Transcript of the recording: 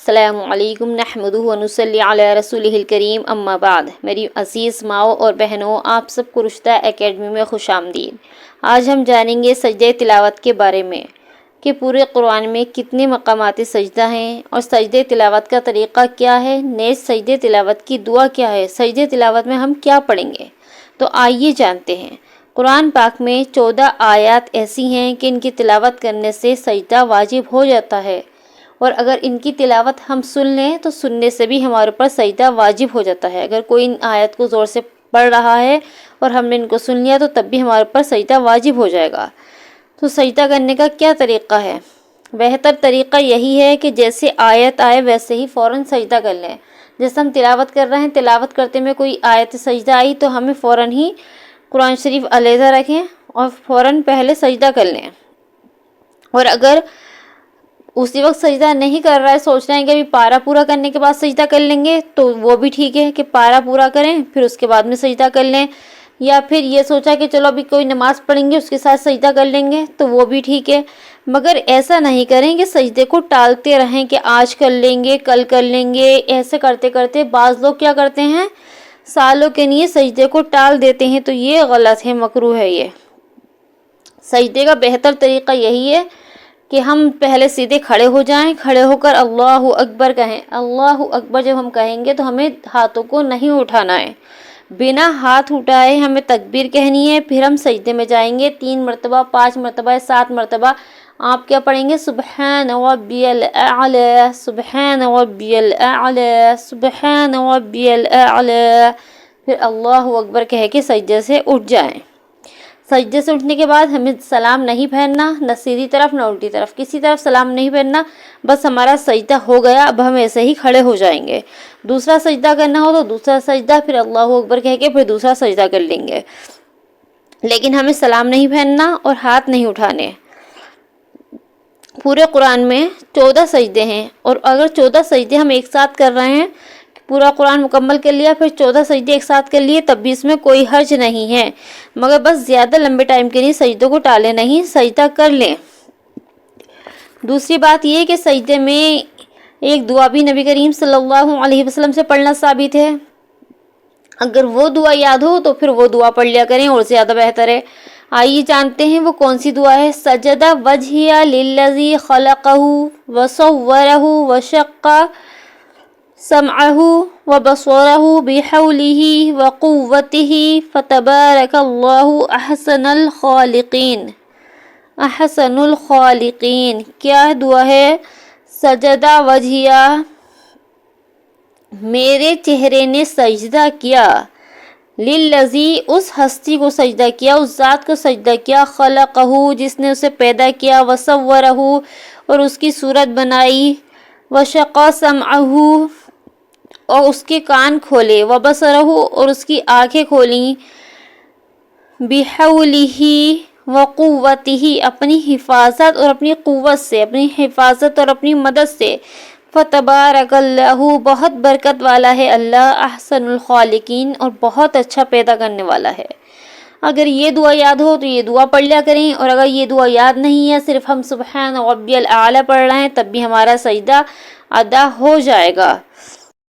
السلام علیکم نحمدہ و نصلی علی رسولہ الکریم اما بعد۔ میری عزیز ماؤں اور بہنوں، آپ سب کو رشتہ اکیڈمی میں خوش آمدید۔ آج ہم جانیں گے سجدہ تلاوت کے بارے میں کہ پورے قرآن میں کتنے مقامات سجدہ ہیں اور سجدہ تلاوت کا طریقہ کیا ہے، نیز سجدہ تلاوت کی دعا کیا ہے، سجدہ تلاوت میں ہم کیا پڑھیں گے۔ تو آئیے جانتے ہیں۔ قرآن پاک میں 14 آیات ایسی ہیں کہ ان کی تلاوت کرنے سے سجدہ واجب ہو جاتا ہے، اور اگر ان کی تلاوت ہم سن لیں تو سننے سے بھی ہمارے اوپر سجدہ واجب ہو جاتا ہے۔ اگر کوئی ان آیات کو زور سے پڑھ رہا ہے اور ہم نے ان کو سن لیا تو تب بھی ہمارے اوپر سجدہ واجب ہو جائے گا۔ تو سجدہ کرنے کا کیا طریقہ ہے؟ بہتر طریقہ یہی ہے کہ جیسے آیت آئے ویسے ہی فوراً سجدہ کر لیں۔ جیسے ہم تلاوت کر رہے ہیں، تلاوت کرتے میں کوئی آیت سجدہ آئی تو ہمیں فوراً ہی قرآن شریف علیحدہ رکھیں اور فوراً پہلے سجدہ کر لیں۔ اور اگر اسی وقت سجدہ نہیں کر رہا ہے، سوچ رہے ہیں کہ ابھی پارہ پورا کرنے کے بعد سجدہ کر لیں گے، تو وہ بھی ٹھیک ہے کہ پارہ پورا کریں پھر اس کے بعد میں سجدہ کر لیں، یا پھر یہ سوچا کہ چلو ابھی کوئی نماز پڑھیں گے اس کے ساتھ سجدہ کر لیں گے تو وہ بھی ٹھیک ہے۔ مگر ایسا نہیں کریں کہ سجدے کو ٹالتے رہیں کہ آج کر لیں گے کل کر لیں گے۔ ایسے کرتے کرتے بعض لوگ کیا کرتے ہیں، سالوں کے لیے سجدے کو ٹال دیتے ہیں، تو یہ غلط ہے، مکروہ ہے۔ یہ سجدے کا بہتر طریقہ یہی ہے کہ ہم پہلے سیدھے کھڑے ہو جائیں، کھڑے ہو کر اللہ اکبر کہیں۔ اللہ اکبر جب ہم کہیں گے تو ہمیں ہاتھوں کو نہیں اٹھانا ہے، بنا ہاتھ اٹھائے ہمیں تکبیر کہنی ہے، پھر ہم سجدے میں جائیں گے 3 مرتبہ 5 مرتبہ 7 مرتبہ۔ آپ کیا پڑھیں گے؟ سبحان ربی الاعلی، سبحان ربی الاعلی، سبحان ربی الاعلی، پھر اللہ اکبر کہہ کے سجدے سے اٹھ جائیں۔ سجدے سے اٹھنے کے بعد ہمیں سلام نہیں پھیرنا، نہ سیدھی طرف نہ الٹی طرف، کسی طرف سلام نہیں پھیرنا، بس ہمارا سجدہ ہو گیا، اب ہم ایسے ہی کھڑے ہو جائیں گے۔ دوسرا سجدہ کرنا ہو تو دوسرا سجدہ، پھر اللہ اکبر کہہ کے پھر دوسرا سجدہ کر لیں گے، لیکن ہمیں سلام نہیں پھیرنا اور ہاتھ نہیں اٹھانے۔ پورے قرآن میں 14 سجدے ہیں، اور اگر 14 سجدے ہم ایک ساتھ کر رہے ہیں، پورا قرآن مکمل کر لیا پھر 14 سجدے ایک ساتھ کر لیے، تب بھی اس میں کوئی حرج نہیں ہے، مگر بس زیادہ لمبے ٹائم کے لیے سجدوں کو ٹالے نہیں، سجدہ کر لیں۔ دوسری بات یہ کہ سجدے میں ایک دعا بھی نبی کریم صلی اللہ علیہ وسلم سے پڑھنا ثابت ہے، اگر وہ دعا یاد ہو تو پھر وہ دعا پڑھ لیا کریں اور زیادہ بہتر ہے۔ آئیے جانتے ہیں وہ کون سی دعا ہے۔ سجد وجہی للذی خلقہ وصورہ وشق سمعہ وبصرہ بحولہ وقوتہ فتبارک اللہ احسن الخالقین۔ احسن الخالقین کیا دعا ہے؟ سجدہ وجہیہ، میرے چہرے نے سجدہ کیا، للذی اس ہستی کو سجدہ کیا، اس ذات کو سجدہ کیا، خلقہ جس نے اسے پیدا کیا، وصورہ اور اس کی صورت بنائی، وشق سمعہ اور اس کے کان کھولے، وبصرہ اور اس کی آنکھیں کھولیں، بحولہ وقوتہ اپنی حفاظت اور اپنی قوت سے، اپنی حفاظت اور اپنی مدد سے، فتبارک اللہ بہت برکت والا ہے اللہ، احسن الخالقین اور بہت اچھا پیدا کرنے والا ہے۔ اگر یہ دعا یاد ہو تو یہ دعا پڑھ لیا کریں، اور اگر یہ دعا یاد نہیں ہے، صرف ہم سبحان ربی الاعلی پڑھ رہے ہیں، تب بھی ہمارا سجدہ ادا ہو جائے گا۔